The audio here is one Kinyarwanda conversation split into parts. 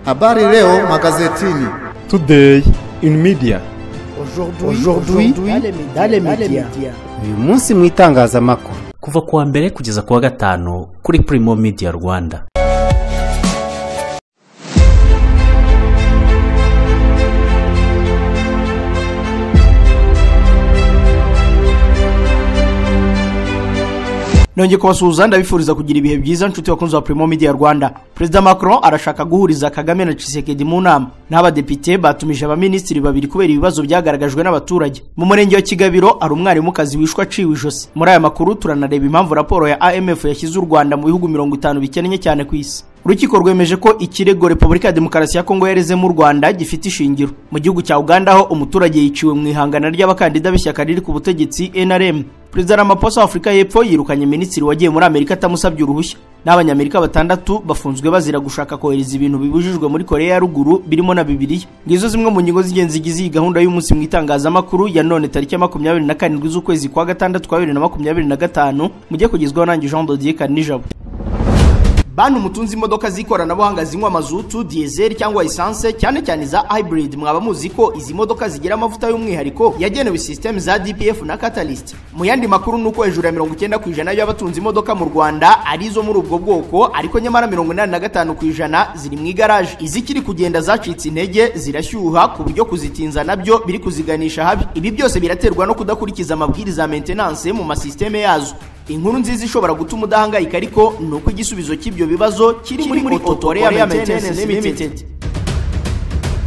Habari leo magazetini. Today in media. Aujourd'hui dans les médias. Uyu munsi mu itangazamakuru. Kuva kuwa mbere kugeza kuwa gatanu kuri Primo Media Rwanda. Nongeye kubasuhuza ndabifuriza kugira ibihe byiza nshuti bakunze wa Primo Media Rwanda. President Macron arashaka guhuriza Kagame na Tshisekedi mu nama. N'abadepite batumije abaminisitiri babiri kubera ibibazo byagaragajwe n'abaturage. Mu murenge wa Kigabiro ari umwarimukazi wishwa ciwe ijosi. Muri aya makuru turanareba impamvu raporo ya AMF yashyize u Rwanda mu bihugu 50 bikennye cyane ku isi. Urukiko rwemeje ko ikirego Repubulika ya Demokarasi ya Kongo yareze mu Rwanda gifite ishingiro. Mu gihugu cya Uganda aho umuturage yiciwe mu ihangana ry'abakandida b'ishyaka riri ku butegetsi NRM. President Ramaphosa wa Afrika y'Epfo yirukanye minisitiri wagiye muri Amerika atamusabye uruhushya. N'abanyamerika batandatu bafunzwe bazira gushaka kohereza ibintu bibujijwe muri Korea ya Ruguru birimo na Bibiliya. Ngizo zimwe mu ngingo z'ingenzi gizi gahunda y'umunsi mu itangazamakuru ya none tariki ya 27 z'ukwezi kwa gatandatu kwa 2025 mujye kugezwaho nanjye Jean Dodier Kanijabo. Bantu mutunzi imodoka zikoranabuhanga zinywa mazutu, diesel cyangwa essence cyane cyane za hybrid mwaba muzi ko izi modoka zigira amavuta y'umwihariko yagenewe system za DPF na catalyst. Mu yandi makuru nuko hejuru ya 90% y'abatunzi imodoka mu Rwanda ari zo muri ubwo bwoko ariko nyamara 85% ziri mu garage. Izikiri kugenda zacitse intege zirashyuha ku buryo kuzitinza nabyo biri kuziganisha habi. Ibi byose biraterwa no kudakurikiza amabwiriza maintenance mu masysteme yazo. Inkuru nziza ishobora gutuma udahangayika ariko nuko igisubizo cy'ibyo bibazo kiri muri Autorea Maintenance Limited.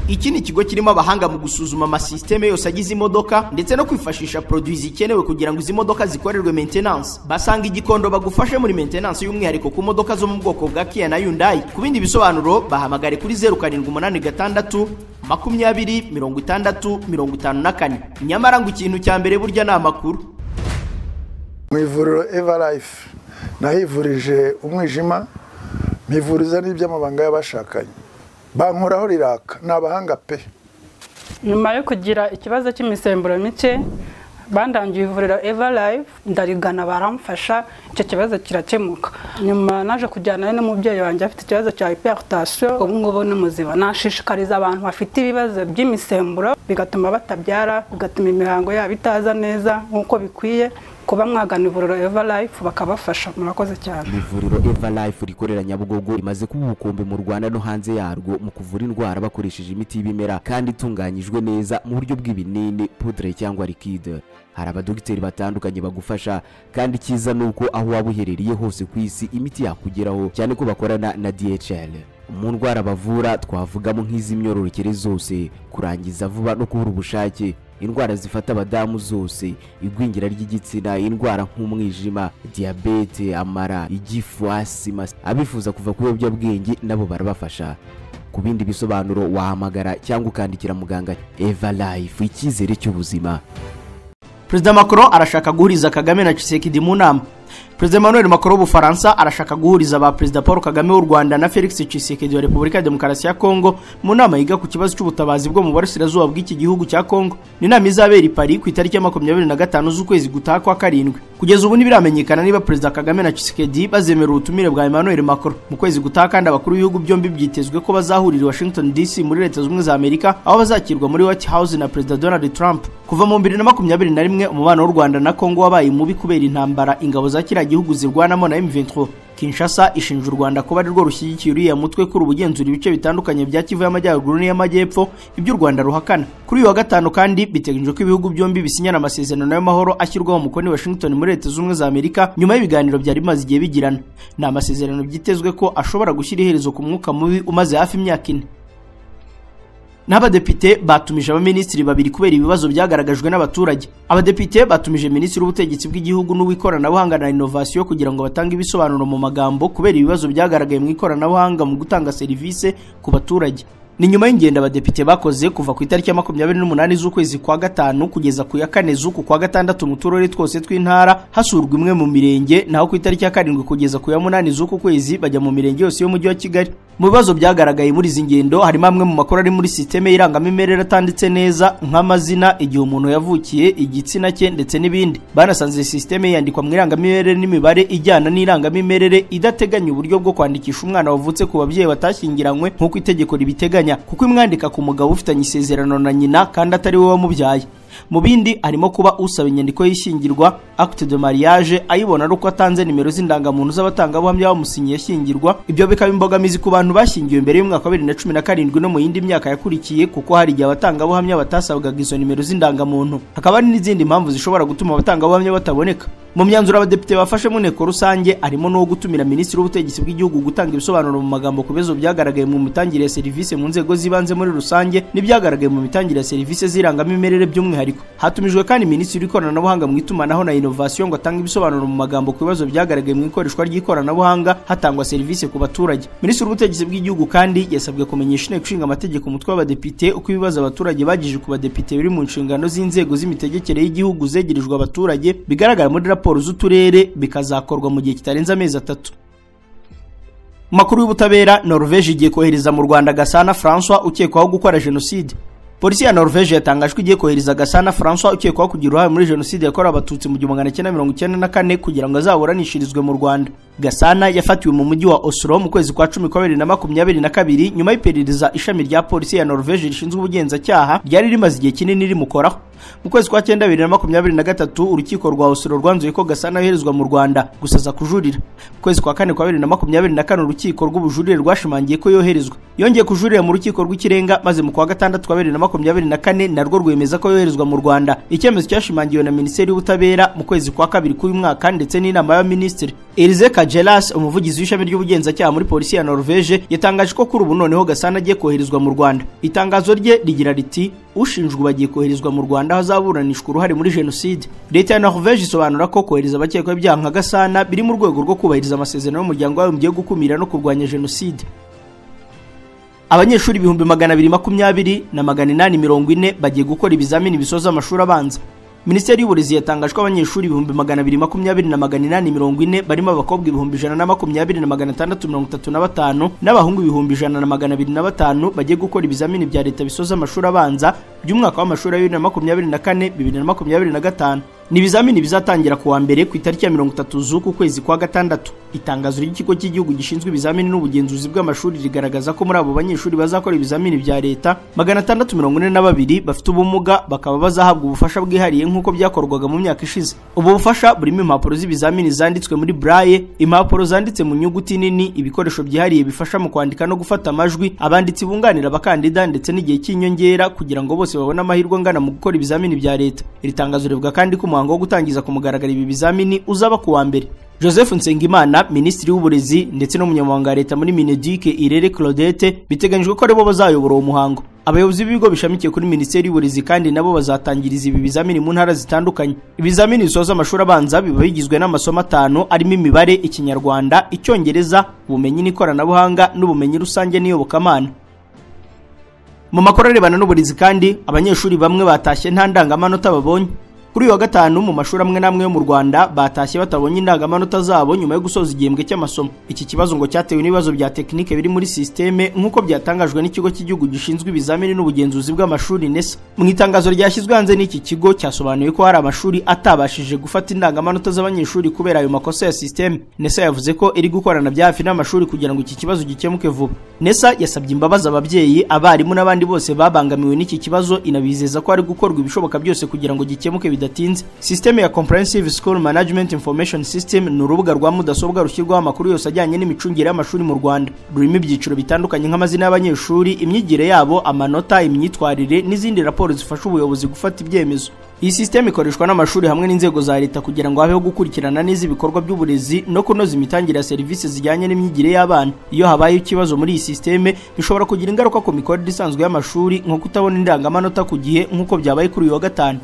Iki ni ikigo kirimo abahanga mu gusuzuma amasysteme yose agize imodoka ndetse no kwifashisha produits zikenewe kugira ngo izi modoka zikorerwe maintenance. Basanga igikondo bagufashe muri maintenance y'umwihariko ku modoka zo mu bwoko bwa Kia na Hyundai. Ku bindi bisobanuro bahamagare kuri 0786 20 60 54. Nyamara ngo ikintu cya mbere burya ni amakuru. Mu ivuriro Everlife nahivurije umwijima, mpivuriza n'iby'amabanga y'abashakanye. Bankoraho riraka n'abahanga pe. Nyuma yo kugira ikibazo cy'imisemburo mike bandangiye ivuriro Everlife ndarigana baramfasha icyo kibazo kirakemuka. Nyuma naje kujyana n'umubyeyi wanjye afite ikibazo cya hypertension, ubu ngubu n'umuziba. Nashishikariza abantu bafite ibibazo by'imisemburo bigatuma batabyara, bigatuma imihango yabo itaza neza nkuko bikwiye, kuba mwagana ivuriro Everlife bakabafasha. Murakoze cyane. Ivuriro Everlife rikorera Nyabugogo rimaze kuba ubukombe mu Rwanda no hanze yarwo mu kuvura indwara bakoresheje imiti y'ibimera kandi itunganyijwe neza mu buryo bw'ibinini, poudre cyangwa liquide. Hari abadogiteri batandukanye bagufasha kandi kiza nuko aho waba uherereye hose ku isi imiti yakugeraho, cyane ko bakorana na DHL. Mu ndwara bavura twavugamo nk'iz'imyororokere zose, kurangiza vuba no kubura ubushake, indwara zifata abadamu zose, igwingira ry'igitsina, indwara nk'umwijima, diabete, amara, igifu, asima. Abifuza kuva ku biyobyabwenge nabo barabafasha. Ku bindi bisobanuro wahamagara cyangwa ukandikira muganga. Everlife, icyizere cy'ubuzima. President Macron arashaka guhuriza Kagame na Tshisekedi mu nama. President Emmanuel Macron w'Ubufaransa arashaka guhuriza ba President Paul Kagame w'u Rwanda na Felix Tshisekedi wa Repubulika ya Demokarasi ya Kongo mu nama yiga ku kibazo cy'ubutabazi bwo mu burasirazuba bw'iki gihugu cya Kongo. Ni nama izabera i Paris ku itariki ya 25 z'ukwezi gutaha kwa karindwi. Kugeza ubu ntibiramenyekana niba President Kagame na Tshisekedi bazemera ubutumire bwa Emmanuel Macron. Mu kwezi gutaha kandi abakuru b'ibihugu byombi byitezwe ko bazahurira i Washington DC muri Leta Zunze Ubumwe za Amerika, aho bazakirwa muri White House na President Donald Trump. Kuva mu 2021 umubano w'u Rwanda na Kongo wabaye mubi kubera intambara ingabo za kiriya gihugu zirwanamo na M23. Kinshasa ishinja u Rwanda kuba ari rwo rushyigikiye uriya mutwe kuri ubugenzura ibice bitandukanye bya Kivu y'Amajyaruguru n'iy'Amajyepfo, ibyo u Rwanda ruhakana. Kuri uyu wa gatanu kandi biteganyijwe ko ibihugu byombi bisinyana amasezerano y'amahoro ashyirwaho umukono Washington muri Leta Zunze Ubumwe za Amerika nyuma y'ibiganiro byari bimaze igihe bigirana. Ni amasezerano byitezwe ko ashobora gushyira iherezo ku mwuka mubi umaze hafi imyaka 4. N'abadepite batumije abaminisitiri babiri kubera ibibazo byagaragajwe n'abaturage. Abadepite batumije minisitiri w'ubutegetsi bw'igihugu n'uwikoranabuhanga na innovation kugira ngo batange ibisobanuro mu magambo kubera ibibazo byagaragaye mu ikoranabuhanga mu gutanga serivisi ku baturage. Ni nyuma y'ingendo abadepite bakoze kuva ku itariki ya 28 z'ukwezi kwa gatanu kugeza ku ya 4 z'uku kwa gatandatu mu turere twose tw'intara, hasurwa imwe mu mirenge, naho ku itariki ya 7 kugeza ku ya 8 z'uku kwezi bajya mu mirenge yose yo mujyi wa Kigali. Mu bibazo byagaragaye muri izi ngendo harimo amwe mu makuru ari muri systeme y'irangamimerere atanditse neza nk'amazina, igihe umuntu yavukiye, igitsina cye ndetse n'ibindi. Banasanze systeme yandikwa mu irangamimerere n'imibare ijyana n'irangamimerere idateganya uburyo bwo kwandikisha umwana wavutse ku babyeyi batashyingiranywe nk'uko itegeko ribiteganya, kuko imwandika ku mugabo ufitanye isezerano na nyina kandi atari we wamubyaye. Mu bindi harimo kuba usaba inyandiko y'ishyingirwa acte de mariage ayibona ari uko atanze nimero z'indangamuntu z'abatangabuhamya bamusinyiye yashyingirwa. Ibyo bikaba imbogamizi ku bantu bashyingiwe mbere y'umwaka wa 2017 no mu yindi myaka yakurikiye, kuko hari igihe abatangabuhamya batasabwaga izo nimero z'indangamuntu. Hakaba hari n'izindi mpamvu zishobora gutuma abatangabuhamya bataboneka. Mu myanzuro abadepite bafashe mu nteko rusange harimo no gutumira minisitiri w'ubutegetsi bw'igihugu gutanga ibisobanuro mu magambo ku bibazo byagaragaye mu mitangire ya serivisi mu nzego z'ibanze muri rusange n'ibyagaragaye mu mitangire ya serivisi z'irangamimerere by'umwihariko. Hatumijwe kandi minisitiri w'ikoranabuhanga mu itumanaho na innovation ngo atange ibisobanuro mu magambo ku bibazo byagaragaye mu ikoreshwa ry'ikoranabuhanga hatangwa serivisi ku baturage. Minisitiri w'ubutegetsi bw'igihugu kandi yasabwe kumenyesha inteko ishinga amategeko umutwe w'abadepite uko ibibazo abaturage bagije ku badepite biri mu nshingano z'inzego z'imitegekere y'igihugu zegerejwe abaturage bigaragara muri raporo z'uturere bikazakorwa mu gihe kitarenze amezi 3. Makuru y'ubutabera, Norvège igiye kohereza mu Rwanda Gasana François ukekwaho gukora jenoside. Polisi ya Norvège yatangajwe igiye kohereza Gasana François ukekwaho kugira uruhare muri jenoside yakorewe abatutsi mu 1994 kugira ngo azaburanishirizwe mu Rwanda. Gasana yafatiwe mu mujyi wa Oslo mu kwezi kwa 10 kwa 2022 nyuma y'iperereza ishami rya polisi ya Norvège rishinzwe ubugenzacyaha ryari rimaze igihe kinini rimukoraho. Mu kwezi kwa 9 2023 urukiko rwa Oslo rwanzuye ko Gasana yoherezwa mu Rwanda gusaza kujurira. Mu kwezi kwa 4 kwa 2024 urukiko rw'ubujurire rwashimangiye ko yoherezwa. Yongeye kujurira mu rukiko rw'ikirenga maze mu kwa 6 kwa 2024 narwo rwemeza ko yoherezwa mu Rwanda. Icyemezo cyashimangiwe na Minisiteri y'Ubutabera mu kwezi kwa 2 k'uyu mwaka ndetse n'inama y'abaminisitiri. Elize Kajelas, umuvugizi w'ishami ry'ubugenzacyaha muri polisi ya Norvège, yatangaje ko kuri ubu noneho Gasana agiye koherezwa mu Rwanda. Itangazo rye rigira riti ushinjwe bagiye koherezwa mu Rwanda hazaburanishwa uruhare muri jenoside. Leta ya Norvège isobanura ko kohereza abakekwaho ibyaha nka Gasana biri mu rwego rwo kubahiriza amasezerano y'umuryango w'abibumbye yo gukumira no kurwanya jenoside. Abanyeshuri 220 na 840 bagiye gukora ibizamini bisoza amashuri abanza. Minisiteri y'Uburezi yatangaje ko abanyeshuri 220 na 840 barimo abakobwa 120 na 635 n'abahungu 100 bagiye gukora ibizamini bya leta bisoza amashuri abanza by'umwaka w'amashuri 2024-2025. Ni ibizamini bizatangira kuwa mbere ku itariki ya 30 z'uku kwezi kwa gatandatu. Itangazo ry'ikigo cy'igihugu gishinzwe ibizamini n'ubugenzuzi bw'amashuri rigaragaza ko muri abo banyeshuri bazakora ibizamini bya leta 642 bafite ubumuga bakaba bazahabwa ubufasha bwihariye nk'uko byakorwaga mu myaka ishize. Ubu bufasha burimo impapuro z'ibizamini zanditswe muri braille, impapuro zanditse mu nyuguti nini, ibikoresho byihariye bifasha mu kwandika no gufata amajwi, abanditsi bunganira abakandida ndetse n'igihe cy'inyongera kugira ngo bose babone amahirwe angana mu gukora ibizamini bya leta. Iri tangazo rivuga kandi ko umuhango wo gutangiza ku mugaragaro ibi bizamini uzaba kuwa mbere. Joseph Nsengimana, Minisitiri w'Uburezi ndetse n'umunyamabanga wa leta muri Mineduc Irere Claudette biteganyijwe ko aribo bazayobora uwo muhango. Abayobozi b'ibigo bishamikiye kuri Minisiteri y'Uburezi kandi nabo bazatangiriza ibi bizamini mu ntara zitandukanye. Ibizamini bisoza amashuri abanza biba bigizwe n'amasomo 5 arimo imibare, ikinyarwanda, icyongereza, ubumenyi n'ikoranabuhanga n'ubumenyi rusange n'iyobokamana. Mu makuru arebana n'uburezi kandi abanyeshuri bamwe batashye nta ndangamanota babonye. Kuri wa gatanu mu mashuri amwe namwe yo mu Rwanda batashye batabonye indangamanota zabo nyuma yo gusoza igihembwe cy'amasomo. Iki kibazo ngo cyatewe n'ibibazo bya tekinike biri muri systeme nk'uko byatangajwe n'ikigo cy'igihugu gishinzwe ibizamini n'ubugenzuzi bw'amashuri NESA. Mu itangazo ryashyizwe hanze n'iki kigo cyasobanuye ko hari amashuri atabashije gufata indangamanota z'abanyeshuri kubera ayo makosa ya systeme. NESA yavuze ko iri gukorana bya hafi n'amashuri kugira ngo iki kibazo gikemuke vuba. NESA yasabye imbabazi ababyeyi, abarimu n'abandi bose babangamiwe n'iki kibazo, inabizeza ko ari gukorwa ibishoboka byose kugira ngo gikemuke bidatinze. System ya Comprehensive School Management Information System ni urubuga rwa mudasobwa rushyirwaho amakuru yose ajyanye n'imicungire y'amashuri mu Rwanda. Rurimo ibyiciro bitandukanye nk'amazina y'abanyeshuri, imyigire yabo, amanota, imyitwarire n'izindi raporo zifasha ubuyobozi gufata ibyemezo. Iyi system ikoreshwa n'amashuri hamwe n'inzego za leta kugira ngo habeho gukurikirana neza ibikorwa by'uburezi no kunoza imitangire ya serivisi zijyanye n'imyigire y'abana. Iyo habaye ikibazo muri iyi system bishobora kugira ingaruka ku mikorere isanzwe y'amashuri nko kutabona indangamanota ku gihe nk'uko byabaye kuri uyu wa gatanu.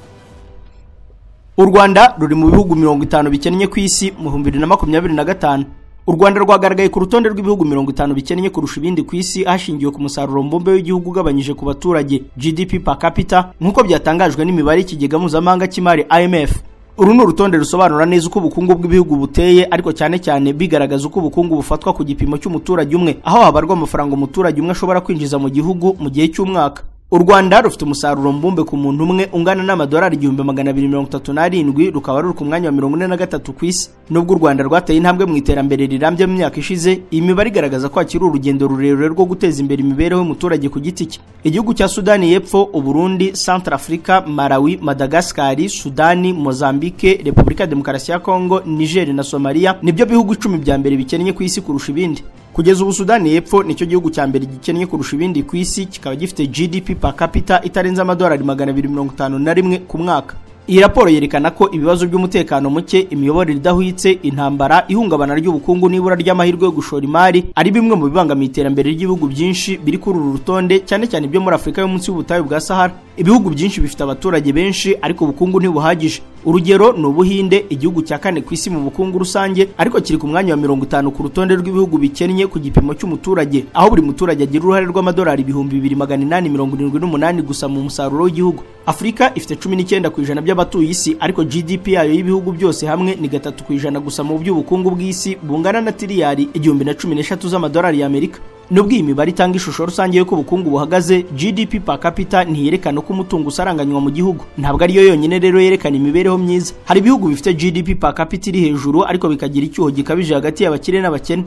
U Rwanda ruri mu bihugu 50 bikennye ku isi mu 2025. U Rwanda rwagaragaye ku rutonde rw'ibihugu 50 bikennye kurusha ibindi ku isi hashingiwe ku musaruro mbumbe w'igihugu ugabanyije ku baturage GDP per capita nk'uko byatangajwe n'imibare y'ikigega mpuzamahanga cy'imari IMF. uru ni urutonde rusobanura neza uko ubukungu bw'ibihugu buteye, ariko cyane cyane bigaragaza uko ubukungu bufatwa ku gipimo cy'umuturage umwe, aho habarwa amafaranga umuturage umwe ashobora kwinjiza mu gihugu mu gihe cy'umwaka. U Rwanda rufite umusaruro mbumbe ku muntu umwe ungana n'amadolari 1237, rukaba ruri ku mwanya wa 43 ku isi. Nubwo u Rwanda rwateye intambwe mu iterambere rirambye mu myaka ishize, iyi mibare igaragaza ko akiri urugendo rurerure rwo guteza imbere imibereho y'umuturage ku giti cye. Igihugu cya Sudani y'Epfo, Uburundi, Centrafrica, Malawi, Madagascar, Sudani, Mozambique, Repubulika Demokarasi ya Kongo, Niger na Somalia nibyo bihugu 10 bya mbere bikennye ku isi kurusha ibindi. Kugeza ubu Sudani y'Epfo nicyo gihugu cya mbere gikennye kurusha ibindi ku isi, kikaba gifite GDP per capita itarenze amadolari 251 ku mwaka. Iyi raporo yerekana ko ibibazo by'umutekano muke, imiyoborere idahwitse, intambara, ihungabana ry'ubukungu n'ibura ry'amahirwe yo gushora imari ari bimwe mu bibangamiye iterambere ry'ibihugu byinshi biri kuri uru rutonde, cyane cyane byo muri Afurika yo munsi y'ubutayu bwa Sahara. Ibihugu byinshi bifite abaturage benshi ariko ubukungu ntibuhagije. Urugero ni Ubuhinde, igihugu cya 4 ku isi mu bukungu rusange, ariko kiri ku mwanya wa 50 ku rutonde rw'ibihugu bikennye ku gipimo cy'umuturage, aho buri muturage agira uruhare rw'amadolari 2878 gusa mu musaruro w'igihugu. Afurika ifite 19% by'abatuye isi, ariko GDP yayo y'ibihugu byose hamwe ni 3% gusa mu by'ubukungu bw'isi, bungana na tiriyari 1013 z'amadolari y'Amerika. Nubwo iyi mibare itanga ishusho rusange y'uko ubukungu buhagaze, GDP per capita ntiyerekana ko umutungo usaranganywa mu gihugu. Ntabwo ariyo yonyine rero yerekana imibereho myiza. Hari ibihugu bifite GDP per capita iri hejuru ariko bikagira icyuho gikabije hagati y'abakire n'abakene.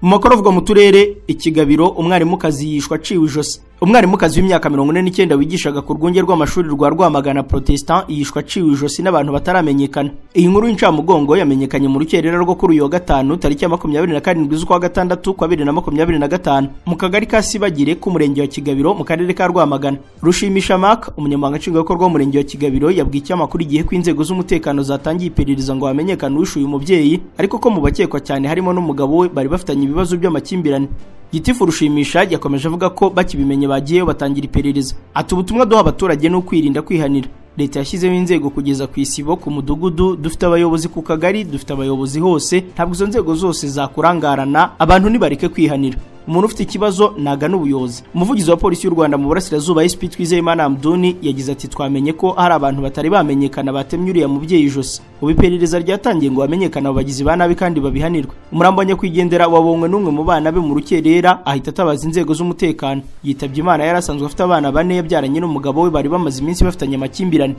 Mu makuru avuga mu turere, Ikigabiro, umwarimukazi yishwa aciwe ijosi. Umwarimukazi w'imyaka 49 wigishaga ku rwunge rw'amashuri rwa Rwamagana Protestant yishwa aciwe ijosi n'abantu bataramenyekana. Iyi nkuru y'incamugongo yamenyekanye mu rukerera rwo kuri uyu wa gatanu tariki ya 27 z'ukwa gatandatu kwa 2025 mu kagari ka Sibagire ku murenge wa Kigabiro mu karere ka Rwamagana. Rushimisha Mark, umunyamabanga nshingwabikorwa w'umurenge wa Kigabiro, yabwiye ikinyamakuru igihe ko inzego z'umutekano zatangiye iperereza ngo hamenyekane uwishuye umubyeyi, ariko ko mu bakekwa cyane harimo n'umugabo we bari bafitanye ibibazo by'amakimbirane. Gitifu Rushimisha yakomeje avuga ko bakibimenye bagiyeyo batangira iperereza. Ati ubutumwa duha abaturage no kwirinda kwihanira. Leta yashyizeho inzego kugeza ku isibo, ku mudugudu, dufite abayobozi ku kagari, dufite abayobozi hose, ntabwo izo nzego zose zakurangarana, abantu nibareke kwihanira. Umuntu ufite ikibazo nagana ubuyobozi. Umuvugizi wa polisi y'u Rwanda mu burasirazuba SP Twizeyimana Hamduni yagize ati twamenye ko hari abantu batari bamenyekana batemye uriya mubyeyi ijosi. Ubiperereza ryatangiye ngo bamenyekana abagizi ba nabi kandi babihanirwe. Umurambo wa nyakwigendera wabonwe n'umwe mu bana be mu rukerera, ahita atabaza inzego z'umutekano. Yitabye Imana yarasanzwe afite abana 4 yabyaranye n'umugabo we bari bamaze iminsi bafitanye amakimbirane.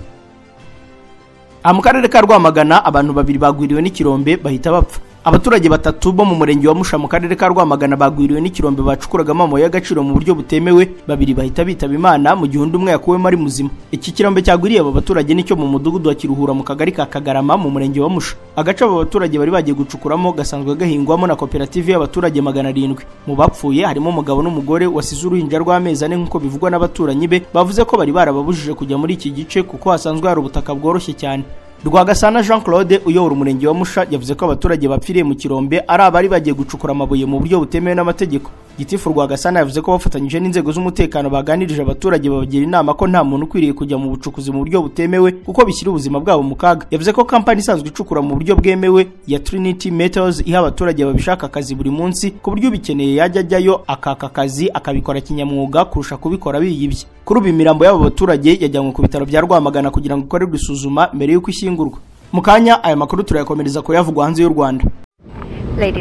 Mu karere ka Rwamagana abantu 2 bagwiriwe n'ikirombe bahita bapfa. Abaturage 3 bo mu murenge wa Musha mu karere ka Rwamagana bagwiriwe n'ikirombe bacukuragamo amabuye y'agaciro mu buryo butemewe, 2 bahita bitaba Imana mu gihe undi umwe yakuwemo ari muzima. Iki kirombe cyagwiriye aba baturage nicyo mu mudugudu wa Kiruhura mu kagari ka Kagarama mu murenge wa Musha. Agace aba baturage bari bagiye gucukuramo gasanzwe gahingwamo na koperative y'abaturage 700. Mu bapfuye harimo umugabo n'umugore wasize uruhinja rw'amezi 4 nk'uko bivugwa n'abaturanyi be, bavuze ko bari barababujije kujya muri iki gice kuko hasanzwe hari ubutaka bworoshye cyane. Rwagasana Jean Claude uyobora umurenge wa Musha yavuze ko abaturage bapfiriye mu kirombe ari abari bagiye gucukura amabuye mu buryo butemewe n'amategeko. Gitifu Rwagasana yavuze ko bafatanyije n'inzego z'umutekano baganirije abaturage babagira inama ko nta muntu ukwiriye kujya mu bucukuzi mu buryo butemewe kuko bishyira ubuzima bwabo mu kaga. Yavuze ko kampani isanzwe icukura mu buryo bwemewe ya Trinity Metals iha abaturage babishaka akazi buri munsi, ku buryo bikeneye yajya ajyayo akaka akazi akabikora kinyamwuga kurusha kubikora biyibye. Kuri ubu imirambo y'abo baturage yajyanywe ku bitaro bya Rwamagana kugira ngo ikorerwe isuzuma mbere y'uko ishyingurwa. Mu kanya aya makuru turayakomereza ko yavugwa hanze y'u Rwanda.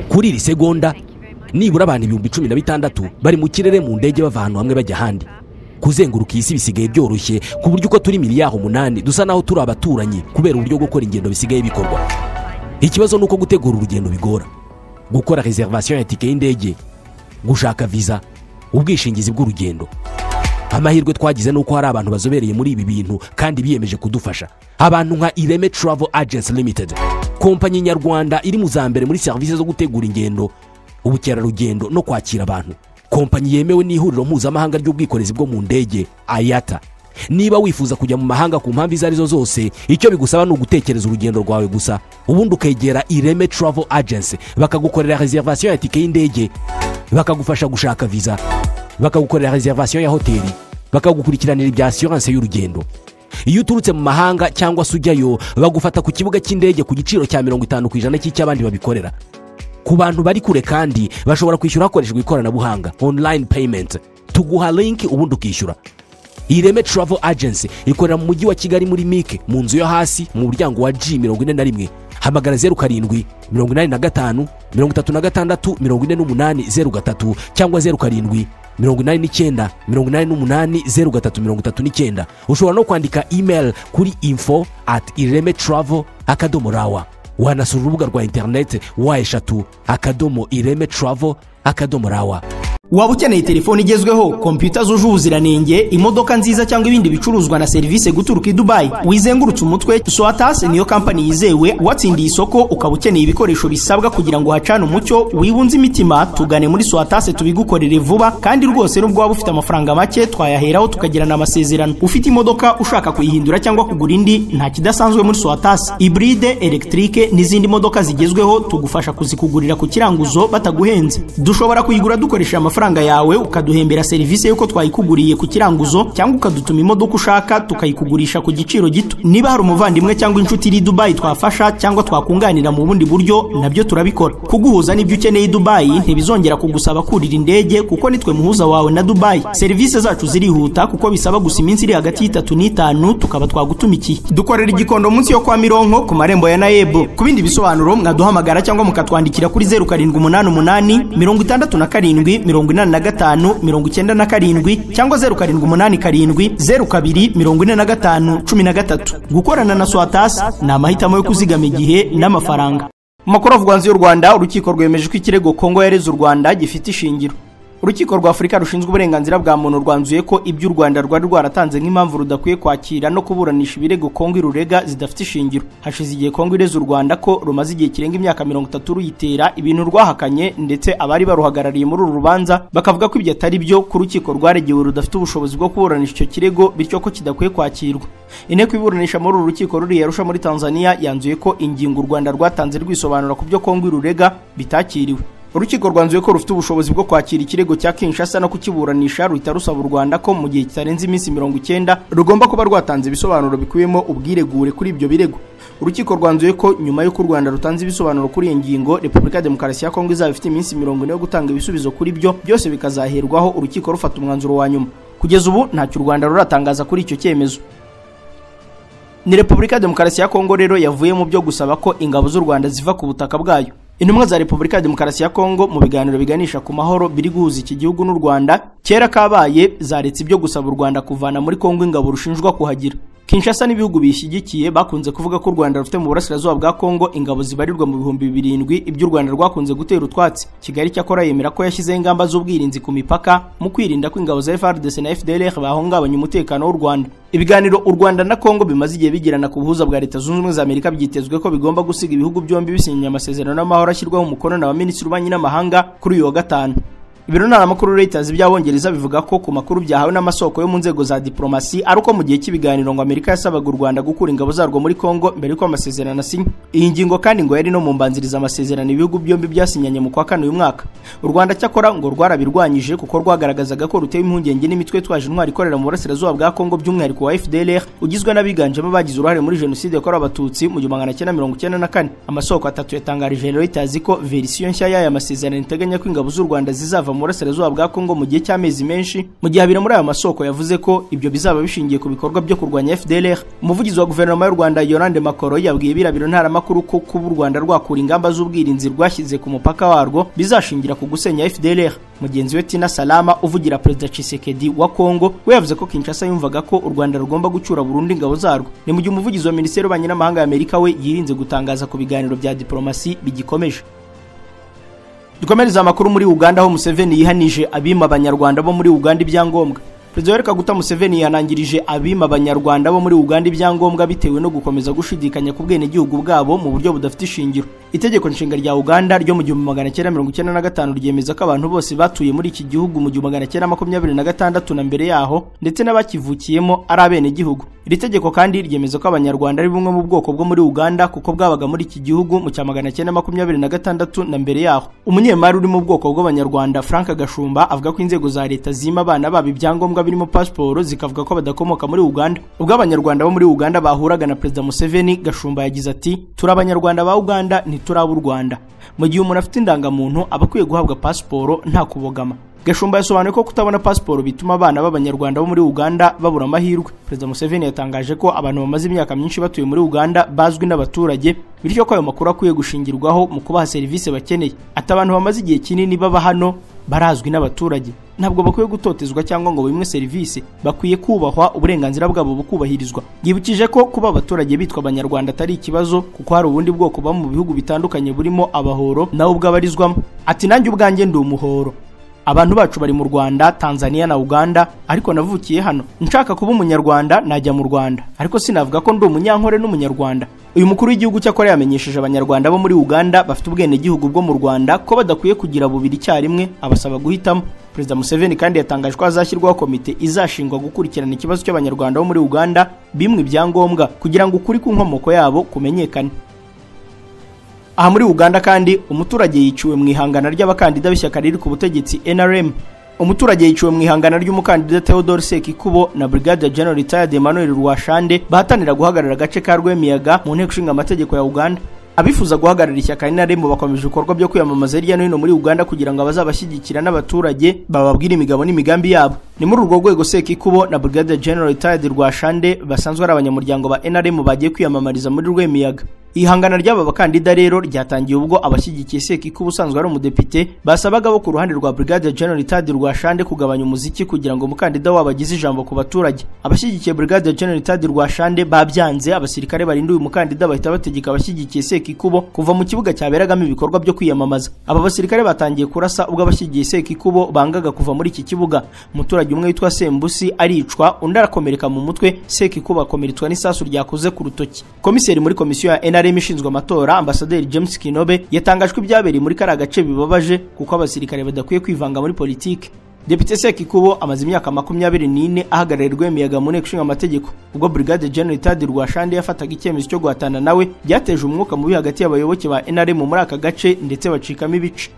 Kuri iri segonda nibura abantu 16,000 bari mu kirere mu ndege bava ahantu hamwe bajya ahandi. Kuzenguruka isi bisigaye byoroshye ku buryo uko turi miliyari 8 dusa naho turi abaturanyi kubera uburyo bwo gukora ingendo bisigaye bikorwa. Ikibazo nuko gutegura urugendo bigora. Gukora reservation ya tike y'indege, gushaka visa, ubwishingizi bw'urugendo. Amahirwe twagize nuko hari abantu bazobereye muri ibi bintu kandi biyemeje kudufasha. Abantu nka Ireme Travel Agents Limited, kompanyi nyarwanda iri mu zambere muri service zo gutegura ingendo, ubukerarugendo no kwakira abantu. Kompanyi yemewe n'ihuriro mpuzamahanga ry'ubwikorezi bwo mu ndege IATA. Niba wifuza kujya mu mahanga ku mpamvu izo arizo zose, icyo bigusaba ni ugutekereza urugendo rwawe gusa, ubundi ukegera Ireme Travel Agents bakagukorera reservation ya tike y'indege, bakagufasha gushaka visa, bakagukorera reservation ya hoteli, bakagukurikiranira ibya assurance y'urugendo. Iyo uturutse mu mahanga cyangwa se ujyayo, bagufata ku kibuga cy'indege ku giciro cya 50% cy'abandi babikorera. Ku bantu bari kure kandi bashobora kwishyura hakoreshejwe ikoranabuhanga online payment. Tuguha link ubundi ukishyura. Ireme Travel Agency ikorera mu mujyi wa Kigali muri Mike mu nzu yo hasi mu muryango wa G41. Hamagara 07 85 36 48 cyangwa 07 89 88 ushobora no kwandika email kuri info@iremetravel.rawa. wanasura urubuga rwa internet wa@iremetravel.rawa. Waba ukeneye telefone igezweho, kompyuta zuje ubuziranenge, imodoka nziza cyangwa ibindi bicuruzwa na serivisi guturuka i Dubai, wizengurutse umutwe, Soatas niyo company yizewe watsindiye isoko. Ukaba ukeneye ibikoresho bisabwa kugira ngo hacane umucyo, wibunze imitima, tugane muri Soatas tubigukorere vuba kandi rwose. Nubwo waba ufite amafaranga make twayaheraho tukagirana amasezerano. Ufite imodoka ushaka kuyihindura cyangwa kugura indi, nta kidasanzwe muri Soatas. Hybride, electrique n'izindi modoka zigezweho tugufasha kuzikugurira ku kiranguzo bataguhenze. Dushobora kuyigura dukoresha amafaranga yawe, ukaduhembera serivisi yuko twayikuguriye ku kiranguzo, cyangwa ukadutuma imodoka ushaka tukayikugurisha ku giciro gito. Niba hari umuvandimwe cyangwa inshuti iri Dubai twafasha cyangwa twakunganira mu bundi buryo, nabyo turabikora. Kuguhuza n'ibyo ukeneye i Dubai ntibizongera kugusaba kurira indege, kuko nitwe muhuza wawe na Dubai. Serivisi zacu zirihuta kuko bisaba gusa iminsi iri hagati y'3 n'5 tukaba twagutumikiye. Dukorera igikondo munsi yo kwa Mironko ku marembo ya Naebo. Ku bindi bisobanuro mwaduhamagara cyangwa mukatwandikira kuri 0788 67 85 97 cyangwa 0787 02 45 13. Gukorana na Soatas ni amahitamo yo kuzigama igihe n'amafaranga. Makuru avugwa hanze y'u Rwanda, urukiko rwemeje ko ikirego Kongo yareze u Rwanda gifite ishingiro. Urukiko rwa Afurika rushinzwe uburenganzira bwa muntu rwanzuye ko ibyo u Rwanda rwari rwaratanze nk'impamvu rudakwiye kwakira no kuburanisha ibirego Kongo irurega zidafite ishingiro. Hashize igihe Kongo ireze u Rwanda ko rumaze igihe kirenga imyaka 30 ruyitera, ibintu rwahakanye, ndetse abari baruhagarariye muri uru rubanza bakavuga ko ibyo atari byo, ku rukiko rwaregewe rudafite ubushobozi bwo kuburanisha icyo kirego, bityo ko kidakwiye kwakirwa. Inteko iburanisha muri uru rukiko ruri Arusha muri Tanzania yanzuye ko ingingo u Rwanda rwatanze rwisobanura ku byo Kongo irurega bitakiriwe. Urukiko rwanzuye ko rufite ubushobozi bwo kwakira ikirego cya Kinshasa no kukiburanisha, ruhita rusaba u Rwanda ko mu gihe kitarenze iminsi 90 rugomba kuba rwatanze ibisobanuro bikubiyemo ubwiregure kuri ibyo birego. Urukiko rwanzuye ko nyuma y'uko u Rwanda rutanze ibisobanuro kuri iyi ngingo, Repubulika ya Demokarasi ya Kongo izaba ifite iminsi 40 yo gutanga ibisubizo kuri byo, byose bikazaherwaho urukiko rufata umwanzuro wa nyuma. Kugeza ubu ntacyo u Rwanda ruratangaza kuri icyo cyemezo. Ni Repubulika ya Demokarasi ya Kongo rero yavuye mu byo gusaba ko ingabo z'u Rwanda ziva ku butaka bwayo. Intumwa za Repubulika ya Demokarasi ya Kongo mu biganiro biganisha ku mahoro biri guhuza iki gihugu n'u Rwanda kera kabaye zaretse ibyo gusaba u Rwanda kuvana muri Kongo ingabo rushinjwa kuhagira. Kinshasa n'ibihugu bishyigikiye bakunze kuvuga ko u Rwanda rufite mu burasirazuba bwa Kongo ingabo zibarirwa mu 7,000 ibyo u Rwanda rwakunze gutera utwatsi. Kigali cyakora yemera ko yashyizeho ingamba z'ubwirinzi ku mipaka mu kwirinda ko ingabo za FARDC na FDLR bahungabanya umutekano w'u Rwanda. Ibiganiro u Rwanda na Kongo bimaze igihe bigirana ku buhuza bwa Leta Zunze Ubumwe za Amerika, byitezwe ko bigomba gusiga ibihugu byombi bisinya amasezerano y'amahoro ashyirwaho umukono na Minisitiri w'Ububanyi n'Amahanga kuri uyu wa gatanu. Ibiro ntaramakuru Reuters by'Abongereza bivuga ko ku makuru byahawe n'amasoko yo mu nzego za diplomasi ari uko mu gihe cy'ibiganiro ngo Amerika yasabaga u Rwanda gukura ingabo zarwo muri Kongo mbere y'uko amasezerano asinywa. Iyi ngingo kandi ngo yari no mu mbanziriza amasezerano ibihugu byombi byasinyanye mu kwa kane uyu mwaka. U Rwanda cyakora ngo rwarabirwanyije kuko rwagaragazaga ko rutewe impungenge n'imitwe twaje intwari ikorera mu burasirazuba bwa Kongo, by'umwihariko wa FDLR ugizwe n'abiganjemo bagize uruhare muri jenoside yakorewe abatutsi mu 1994. Amasoko atatu yatangarije Reuters ko verisiyo nshya y'aya masezerano iteganya ko ingabo z'u Rwanda zizava mu burasirazuba bwa Kongo mu gihe cy'amezi menshi, mu gihe abira muri aya masoko yavuze ko ibyo bizaba bishingiye ku bikorwa byo kurwanya FDLR. Umuvugizi wa guverinoma y'u Rwanda Yolande Makoro yabwiye birabiro ntaramakuru ko kuba u Rwanda rwakura ingamba z'ubwirinzi rwashyize ku mupaka warwo bizashingira ku gusenya FDLR. Mugenzi we Tina Salama uvugira Perezida Tshisekedi wa Kongo we yavuze ko Kinshasa yumvaga ko u Rwanda rugomba gucyura burundu ingabo zarwo. Ni mu gihe umuvugizi wa Minisiteri y'Ububanyi n'Amahanga ya Amerika we yirinze gutangaza ku biganiro bya diplomasi bigikomeje. Dukomereza amakuru muri Uganda aho Museveni yihanije abima abanyarwanda bo muri Uganda ibyangombwa. Perezida Yoweri Kaguta Museveni yanangirije abima abanyarwanda bo muri Uganda ibyangombwa bitewe no gukomeza gushidikanya ku bwene gihugu bwabo mu buryo budafite ishingiro. Itegeko nshinga rya Uganda ryo mu 1995 ryemeza ko abantu bose batuye muri iki gihugu mu 1926 na mbere yaho ndetse n'abakivukiyemo ari abene gihugu. Iri tegeko kandi ryemeza ko abanyarwanda ari bumwe mu bwoko bwo muri Uganda kuko bwabaga muri iki gihugu mu 1926 na mbere yaho. Umunyemari uri mu bwoko bw'abanyarwanda Frank Gashumba avuga ko inzego za leta zima abana babo ibyangombwa birimo passport zikavuga ko badakomoka muri Uganda. Ubwo abanyarwanda bo muri Uganda bahuraga na Perezida Museveni, Gashumba yagize ati turi abanyarwanda ba Uganda ntituraba u Rwanda. Mu gihe umuntu afite indangamuntu aba akwiye guhabwa passport nta kubogama. Gashumba yasobanuye ko kutabona pasiporo bituma abana b'abanyarwanda bo muri Uganda babura amahirwe. Perezida Museveni yatangaje ko abantu bamaze imyaka myinshi batuye muri Uganda bazwi n'abaturage, bityo ko ayo makuru akwiye gushingirwaho mu kubaha serivisi bakeneye. Ati abantu bamaze igihe kinini baba hano barazwi n'abaturage, ntabwo bakwiye gutotezwa cyangwa ngo bimwe serivisi, bakwiye kubahwa, uburenganzira bwabo bukubahirizwa. Yibukije ko kuba abaturage bitwa abanyarwanda atari ikibazo kuko hari ubundi bwoko baba mu bihugu bitandukanye burimo abahoro nawe ubwabarizwamo. Ati nanjye ubwanjye ndi umuhoro, abantu bacu bari mu Rwanda, Tanzania na Uganda, ariko navukiye hano. Nshaka kuba umunyarwanda najya mu Rwanda, ariko sinavuga ko ndi umunyankore n'umunyarwanda. Uyu mukuru w'igihugu cyakora yamenyesheje abanyarwanda bo muri Uganda bafite ubwene gihugu bwo mu Rwanda ko badakwiye kugira bubiri icyarimwe, abasaba guhitamo. Perezida Museveni kandi yatangaje ko hazashyirwaho komite izashingwa gukurikirana ikibazo cy'abanyarwanda bo muri Uganda bimwe ibyangombwa kugira ngo ukuri ku nkomoko yabo kumenyekane. Aha muri Uganda kandi umuturage yiciwe mu ihangana ry'abakandida b'ishyaka riri ku butegetsi NRM. Umuturage yiciwe mu ihangana ry'umukandida Theodore Sekikubo na Brigadier General Retired Emmanuel Rwashande bahatanira guhagarara agace ka Rwemiyaga mu nteko ishinga amategeko ya Uganda. Abifuza guhagarara ishyaka NRM bakomeje ibikorwa byo kwiyamamaza hirya no hino muri Uganda kugira ngo abazabashyigikira n'abaturage bababwire imigabo n'imigambi yabo. Ni muri urwo rwego Sekikubo na Brigadier General Retired Rwashande basanzwe ari abanyamuryango ba NRM bagiye kwiyamamariza muri Rwemiyaga. Ihangana ry'aba bakandida rero ryatangiye ubwo abashyigikiye Sekikubo usanzwe ari umudepite basabaga bo ku ruhande rwa Brigadier General Retired Rwashande kugabanya umuziki kugira ngo umukandida wabo agize ijambo ku baturage. Abashyigikiye Brigadier General Retired Rwashande babyanze, abasirikare barinda uyu mukandida bahita bategeka abashyigikiye Sekikubo kuva mu kibuga cyaberagamo ibikorwa byo kwiyamamaza. Aba basirikare batangiye kurasa ubwo abashyigikiye Sekikubo bangaga kuva muri iki kibuga. Umuturage umwe witwa Sembusi aricwa, undi arakomereka mu mutwe, Sekikubo akomeretswa n'isasu ryakoze ku rutoki. Komiseri muri komisiyo ya NRM ishinzwe amatora Ambasaderi James Kinobe yatangajwe ibyabereye muri kara gace bibabaje kuko abasirikare badakwiye kwivanga muri politiki. Depite Sekikubo amaze imyaka 24 ahagarariye Rwemiyaga mu nteko ishinga amategeko. Ubwo Brigadier General Retired Rwashande yafataga icyemezo cyo guhatana nawe byateje umwuka mubi hagati y'abayoboke ba NRM muri aka gace ndetse bacikamo ibice.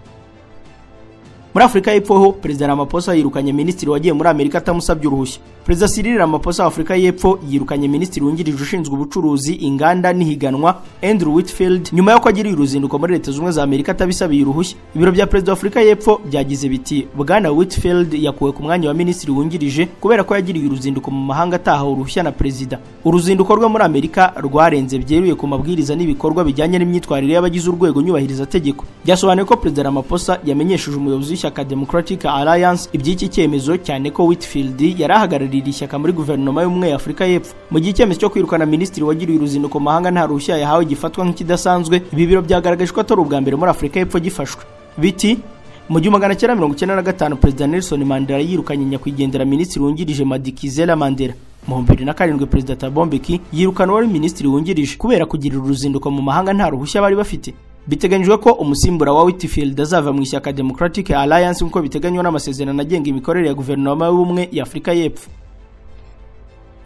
Muri Afrika y'Epfo ho Perezida Ramaphosa yirukanye minisitiri wagiye muri Amerika atamusabye uruhushya. Perezida Cyril Ramaphosa wa Afrika y'Epfo yirukanye minisitiri wungirije ushinzwe ubucuruzi, inganda n'ihiganwa Andrew Whitfield nyuma y'uko agiriye uruzinduko muri Leta Zunze za Amerika atabisabiye uruhushya. Ibiro bya Perezida wa Afrika y'Epfo byagize biti Bwana Whitfield yakuwe ku mwanya wa minisitiri wungirije kubera ko yagiriye uruzinduko mu mahanga ataha uruhushya na Perezida. Uruzinduko rwe muri Amerika rwarenze byeruye ku mabwiriza n'ibikorwa bijyanye n'imyitwarire y'abagize urwego nyubahiriza tegeko. Byasobanuye ko Perezida Ramaphosa yamenyesheje umuyobozi w'ishyaka Democratic Alliance iby'iki cyemezo cyane ko Whitfield yarahagarariye ishyaka muri guverinoma y'umwe ya Afrika y'Epfo. Mu gihe icyemezo cyo kwirukana minisitiri wagiriye uruzinduko mu mahanga nta ruhushya yahawe gifatwa nk'ikidasanzwe, ibi biro byagaragaje ko atari ubwa mbere muri Afrika y'Epfo gifashwe. Biti mu 1995 Perezida Nelson Mandela yirukanye nyakwigendera minisitiri wungirije Madikizela Mandela. Mu 2007 Perezida Thabo Mbeki yirukana wari minisitiri wungirije kubera kugira uruzinduko mu mahanga nta ruhushya bari bafite. Biteganyijwe ko umusimbura wa Whitfield azava mu ishyaka Democratic Alliance nk'uko biteganywa n'amasezerano agenga imikorere ya guverinoma y'ubumwe ya Afrika y'Epfo.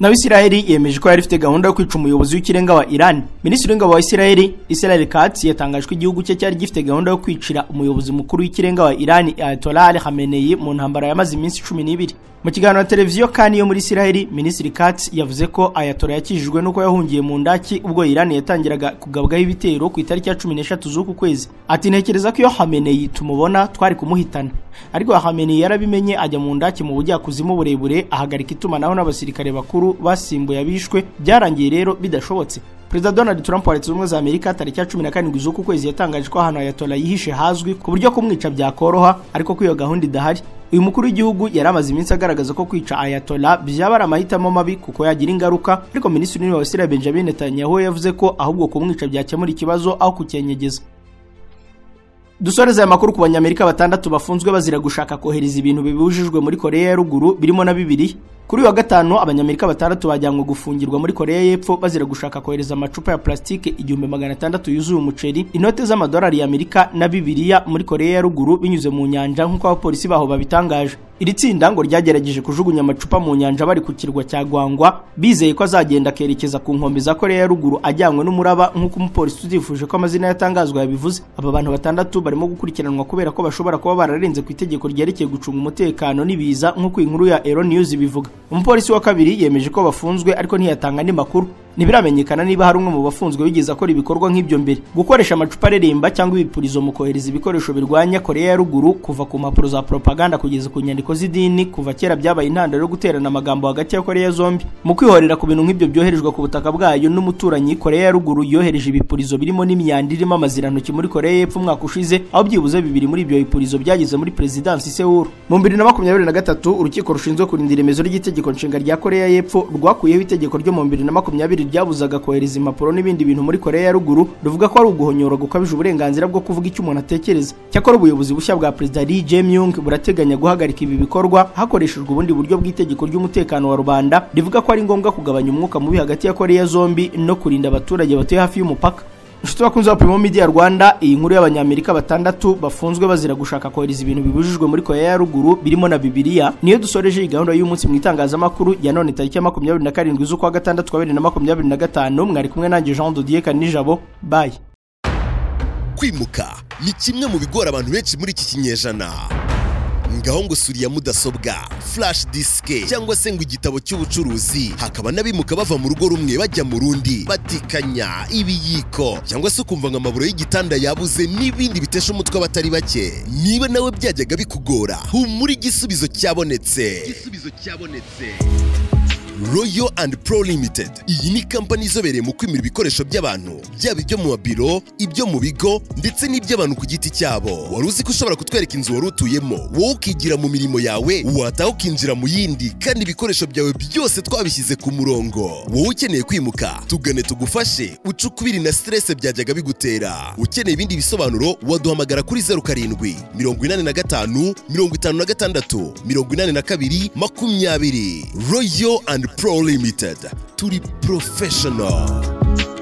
Na Israeli yemeje ko yari ifite gahunda yo kwica umuyobozi w'ikirenga wa Iran. Minisitiri w'ingabo wa Israeli Israel Katz yatangajwe igihugu cye cyari gifite gahunda yo kwicira umuyobozi mukuru w'ikirenga wa Iran Ayatollah Ali Khamenei mu ntambara yamaze iminsi 12. Mu kiganiro na televiziyo kandi yo muri Israeli, Minisitiri Katz yavuze ko Ayatollah yakijijwe nuko yahungiye mu ndaki ubwo Iran yatangiraga kugabwaho ibitero ku itariki ya 13 z'uku kwezi. Ati ntekereza ko iyo Khamenei tumubona twari kumuhitana, ariko Khamenei yarabimenye ajya mu ndaki mu bujyakuzimu burebure ahagarika itumanaho n'abasirikare bakuru basimbuye abishwe, byarangiye rero bidashobotse. Perezida Donald Trump wa Leta Zunze Ubumwe za Amerika tariki ya 17 z'uku kwezi yatangaje ko ahantu Ayatollah yihishe hazwi ku buryo kumwica byakoroha, ariko ko iyo gahunda idahari. Uyu mukuru w'igihugu yaramaze iminsi agaragaza ko kwica Ayatollah byaba ari amahitamo mabi kuko yagira ingaruka, ariko Minisitiri w'Intebe wa Israel Benjamin Netanyahu yavuze ko ahubwo kumwica byakemura ikibazo aho kucyenyegeza. Dusoreza aya makuru ku banyamerika batandatu bafunzwe bazira gushaka kohereza ibintu bibujijwe muri Korea ya Ruguru birimo na Bibiliya. Kuri wa gatanu abanyamerika batandatu bajyanwe gufungirwa muri Korea y'Epfo bazira gushaka kohereza amacupa ya plastike 1600 yuzuye umuceri, inote z'amadolari y'Amerika na Bibiliya muri Korea ya Ruguru binyuze mu nyanja nk'uko abapolisi baho babitangaje. Iri tsinda ngo ryagerageje kujugunya amacupa mu nyanja bari ku kirwa cya Gwangwa, bizeye ko azagenda kerekeza ku nkombe za Korea ya Ruguru ajyanywe n'umuraba nk'uko umupolisi utifuje ko amazina yatangazwa yabivuze. Aba bantu batandatu barimo gukurikiranwa kubera ko bashobora kuba bararenze ku itegeko ryerekeye gucunga umutekano n'ibiza nk'uko inkuru ya Euronews bivuga. Umupolisi wa kabiri yemeje ko bafunzwe ariko ntiyatanga andi makuru. ntibiramenyekana niba hari umwe mu bafunzwe wigeze akora ibikorwa nk'ibyo mbere. Gukoresha amacupa areremba cyangwa ibipurizo mu kohereza ibikoresho birwanya Korea ya Ruguru kuva ku mpapuro za propaganda kugeza ku nyandiko z'idini kuva kera byabaye intandaro yo guterana amagambo hagati ya Korea zombi. Mu kwihorera ku bintu nk'ibyo byoherejwe ku butaka bwayo n'umuturanyi, Korea ya Ruguru yohereje ibipurizo birimo n'imyanda irimo amazirantoki muri Korea y'Epfo umwaka ushize, aho byibuze bibiri muri ibyo bipurizo byageze muri Presidence Seoul. Mu 2023 urukiko rushinzwe kurinda iremezo ry'itegeko nshinga rya Korea y'Epfo rwakuyeho itegeko ryo mu 2020 ryabuzaga kohereza impapuro n'ibindi bintu muri Korea ya Ruguru, ruvuga ko ari uguhonyora gukabije uburenganzira bwo kuvuga icyo umuntu atekereza. Cyakora ubuyobozi bushya bwa Perezida Lee Jae-myung burateganya guhagarika ibi bikorwa hakoreshejwe ubundi buryo bw'itegeko ry'umutekano wa rubanda rivuga ko ari ngombwa kugabanya umwuka mubi hagati ya Korea zombi no kurinda abaturage batuye hafi y'umupaka. Inshuti bakunze wa Primo Media Rwanda, iyi nkuru y'Abanyamerika 6 bafunzwe bazira gushaka kohereza ibintu bibujijwe muri Korea ya Ruguru birimo na Bibiliya niyo dusoreje iyi gahunda y'umunsi mu itangazamakuru ya none tariki ya 27 z'ukwa gatandatu 2025. Mwari kumwe nanjye Jean Dodier Kanijabo. Bye. Kwimuka ni kimwe mu bigora abantu benshi muri iki kinyejana. Ngaho ngo suriya mudasobwa, flash disk cyangwa se ngo igitabo cy'ubucuruzi, hakaba nabimuka bava mu rugo rumwe bajya mu rundi, batikanya ibiyiko cyangwa se kumva ngo amaburo y'igitanda yabuze n'ibindi bitesha umutwe batari bake. Niba nawe byajyaga bikugora, humura igisubizo cyabonetse. Royal and Pro Limited, iyi ni company izobereye mu kwimira ibikoresho by'abantu, byaba ibyo mu mabiro, ibyo mu bigo ndetse n'iby'abantu ku giti cyabo. Wari uzi ko ushobora kutwereka inzu wari utuyemo, wowe ukigira mu mirimo yawe, wataha ukinjira mu yindi, kandi ibikoresho byawe byose twabishyize ku murongo. Wowe ukeneye kwimuka, tugane tugufashe, ucukubiri na stress byajyaga bigutera. Ukeneye ibindi bisobanuro, waduhamagara kuri 07 85 56 82 20. Royal and Pro Limited, turi professional.